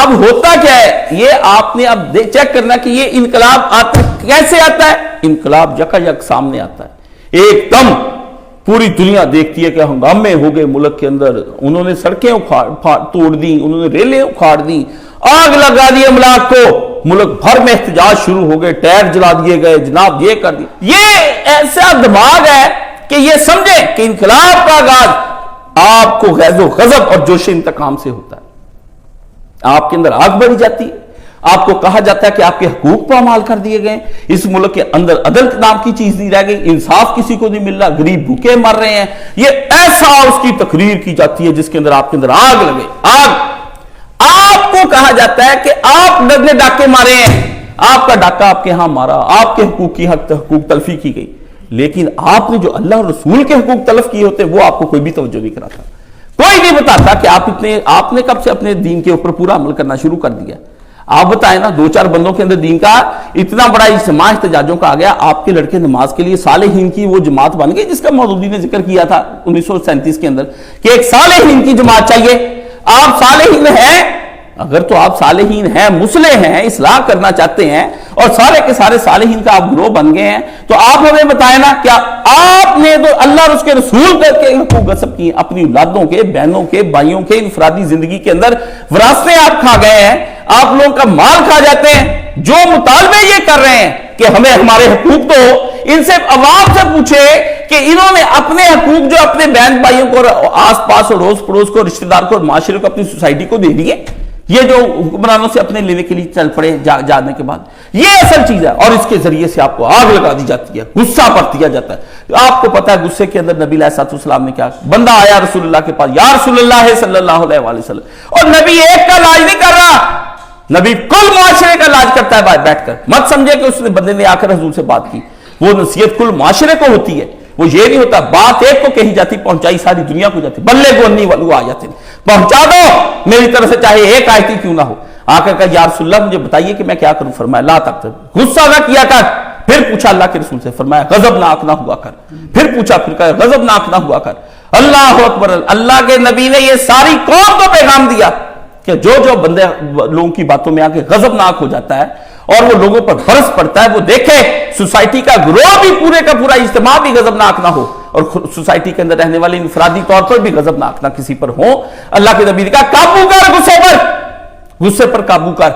اب ہوتا کیا ہے یہ آپ نے اب چیک کرنا کہ یہ انقلاب آتا کیسے آتا ہے. انقلاب یکا یک سامنے آتا ہے, ایک دم پوری دنیا دیکھتی ہے کہ ہنگامے ہو گئے ملک کے اندر, انہوں نے سڑکیں توڑ دی, انہوں نے ریلیں اکھاڑ دی, آگ لگا دی املاک کو, ملک بھر میں احتجاج شروع ہو گئے, ٹائر جلا دیے گئے, جناب یہ کر دی. یہ ایسا دماغ ہے کہ یہ سمجھے کہ انقلاب کا آغاز آپ کو غیظ و غضب اور جوش انتقام سے ہوتا ہے. آپ کے اندر آگ بڑھی جاتی ہے, آپ کو کہا جاتا ہے کہ آپ کے حقوق پامال کر دیے گئے, اس ملک کے اندر عدل نام کی چیز نہیں رہ گئی, انصاف کسی کو نہیں مل رہا, غریب بھوکے مر رہے ہیں. یہ ایسا اس کی تقریر کی جاتی ہے جس کے اندر آپ کے اندر آگ لگے. آپ کو کہا جاتا ہے کہ آپ نے ڈاکے مارے ہیں, آپ کا ڈاکہ آپ کے ہاں مارا, آپ کے حقوق کی حقوق تلفی کی گئی, لیکن آپ نے جو اللہ اور رسول کے حقوق تلف کیے ہوتے وہ آپ کو کوئی بھی توجہ نہیں کراتا, کوئی نہیں بتاتا کہ آپ نے کب سے اپنے دین کے اوپر پورا عمل کرنا شروع کر دیا. آپ بتائیں نا, 2-4 بندوں کے اندر دین کا اتنا بڑا اجتماع احتجاجوں کا آ گیا. آپ کے لڑکے نماز کے لیے صالحین کی وہ جماعت بن گئی جس کا مودودی نے ذکر کیا تھا 1937 کے اندر کہ ایک صالحین کی جماعت چاہیے. آپ صالحین ہیں, اگر تو آپ صالحین ہیں, مصلح ہیں, اصلاح کرنا چاہتے ہیں اور سارے کے سارے صالحین کا آپ گروہ بن گئے ہیں, تو آپ ہمیں بتائیں نا کیا آپ نے تو اللہ اور اس کے رسول کر کے حقوق غصب کیے, اپنی اولادوں کے, بہنوں کے, بھائیوں کے انفرادی زندگی کے اندر وراثتیں آپ کھا گئے ہیں, آپ لوگوں کا مال کھا جاتے ہیں. جو مطالبے یہ کر رہے ہیں کہ ہمیں ہمارے حقوق تو ان سے عوام سے پوچھے کہ انہوں نے اپنے حقوق جو اپنے بہن بھائیوں کو, آس پاس اور روز پڑوس کو, رشتہ دار کو اور معاشرے کو, اپنی سوسائٹی کو دے دیے, یہ جو حکمرانوں سے اپنے لینے کے لیے چل پڑے جانے کے بعد, یہ اصل چیز ہے. اور اس کے ذریعے سے آپ کو آگ لگا دی جاتی ہے, غصہ پر دیا جاتا ہے. آپ کو پتا ہے غصے کے اندر نبی علیہ السلام نے کیا, بندہ آیا رسول اللہ کے پاس, یا رسول اللہ صلی اللہ علیہ وآلہ وسلم, اور نبی ایک کا علاج نہیں کر رہا, نبی کل معاشرے کا علاج کرتا ہے بیٹھ کر. مت سمجھے کہ اس نے بندے نے آ کر حضور سے بات کی, وہ نصیحت کل معاشرے کو ہوتی ہے, وہ یہ نہیں ہوتا بات ایک کو کہی جاتی پہنچائی ساری دنیا کو جاتی. بلے کو انی والو آ جاتے, پہنچا دو میری طرف سے چاہے ایک آیت کیوں نہ ہو. آ کر کہا یا رسول اللہ مجھے بتائیے کہ میں کیا کروں. فرمایا لا تقتل, غصہ نہ کیا کر. پھر پوچھا اللہ کے رسول سے, فرمایا غضبناک نہ ہوا کر. پھر پوچھا, پھر کہا غضبناک نہ ہوا کر. اللہ اکبر, اللہ کے نبی نے یہ ساری قوم کو پیغام دیا کہ جو بندے لوگوں کی باتوں میں آ کے غضبناک ہو جاتا ہے اور وہ لوگوں پر برس پڑتا ہے, وہ دیکھے سوسائٹی کا گروہ بھی پورے کا پورا اجتماع بھی غضبناک نہ ہو, اور سوسائٹی کے اندر رہنے والے انفرادی طور پر بھی غضبناک نہ کسی پر ہو. اللہ کے نبی نے کہا قابو کر غصے پر قابو کر.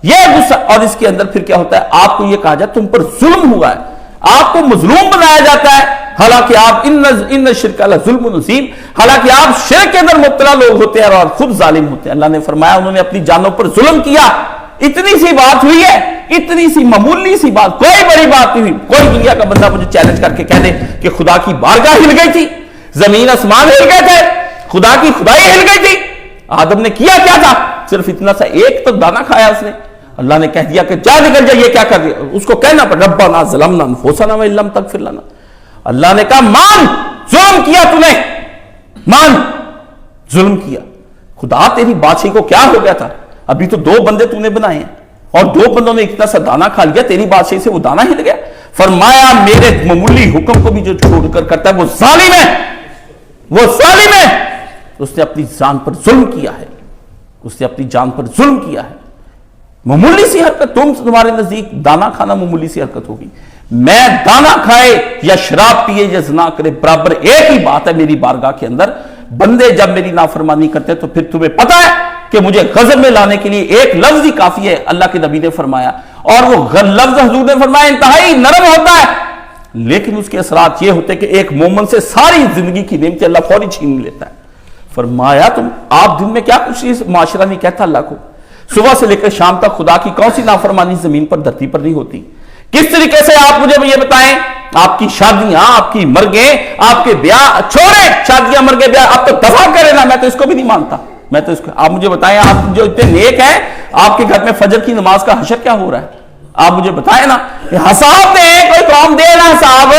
یہ غصہ, اور اس کے اندر پھر کیا ہوتا ہے, آپ کو یہ کہا جائے تم پر ظلم ہوا ہے, آپ کو مظلوم بنایا جاتا ہے, حالانکہ آپ ان شرک ظلم نظیم, حالانکہ آپ شرک کے اندر مبتلا لوگ ہوتے ہیں اور خود ظالم ہوتے ہیں. اللہ نے فرمایا انہوں نے اپنی جانوں پر ظلم کیا. اتنی سی بات ہوئی ہے, اتنی سی معمولی سی بات, کوئی بڑی بات نہیں ہوئی. کوئی دنیا کا بندہ مجھے چیلنج کر کے کہہ دے کہ خدا کی بارگاہ ہل گئی تھی, زمین آسمان ہل گئے تھے, خدا کی خدائی ہل گئی تھی. آدم نے کیا کیا تھا, صرف اتنا سا ایک تو دانا کھایا اس نے, اللہ نے کہہ دیا کہ جا نکل جا, یہ کیا کر دیا. اس کو کہنا پڑا ربنا ظلمنا انفسنا وان لم تغفر لنا. اللہ نے کہا مان, ظلم کیا تو نے, مان ظلم کیا. خدا تیری بادشاہی کو کیا ہو گیا تھا, ابھی تو 2 بندے تو نے بنائے ہیں اور 2 بندوں نے اتنا سا دانا کھا لیا, تیری بادشاہی سے وہ دانا ہل گیا. فرمایا میرے معمولی حکم کو بھی جو چھوڑ کر کرتا ہے وہ ظالم ہے, وہ ظالم ہے. اس نے اپنی جان پر ظلم کیا ہے, اس نے اپنی جان پر ظلم کیا ہے. معمولی سی حرکت, تمہارے نزدیک دانا کھانا معمولی سی حرکت ہوگی. میں دانا کھائے یا شراب پیے یا زنا کرے برابر ایک ہی بات ہے میری بارگاہ کے اندر. بندے جب میری نافرمانی کرتے تو پھر تمہیں پتا ہے کہ مجھے غضب میں لانے کے لیے ایک لفظ ہی کافی ہے, اللہ کے نبی نے فرمایا, اور وہ لفظ حضور نے فرمایا انتہائی نرم ہوتا ہے, لیکن اس کے اثرات یہ ہوتے کہ ایک مومن سے ساری زندگی کی نعمتیں اللہ فوری چھین لیتا ہے. فرمایا تم آپ دن میں کیا کچھ معاشرہ نہیں کہتا اللہ کو, صبح سے لے کر شام تک خدا کی کون سی نافرمانی زمین پر دھرتی پر نہیں ہوتی. کس طریقے سے آپ مجھے یہ بتائیں, آپ کی شادیاں, آپ کی مرگیں, آپ کے بیاہ, چھوڑے شادیاں مرگیں بیاہ, آپ تو دفع کریں نا, میں تو اس کو بھی نہیں مانتا. میں تو اس کو, آپ مجھے بتائیں, آپ جو اتنے نیک ہیں, آپ کے گھر میں فجر کی نماز کا حشر کیا ہو رہا ہے, آپ مجھے بتائیں نا. حساب دیں, کوئی قوم دے نا حساب.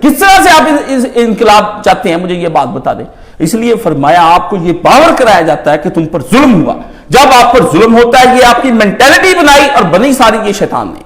کس طرح سے آپ انقلاب چاہتے ہیں, مجھے یہ بات بتا دیں. اس لیے فرمایا آپ کو یہ باور کرایا جاتا ہے کہ تم پر ظلم ہوا. جب آپ پر ظلم ہوتا ہے, یہ آپ کی مینٹلٹی بنائی اور بنی ساری یہ شیطان نے.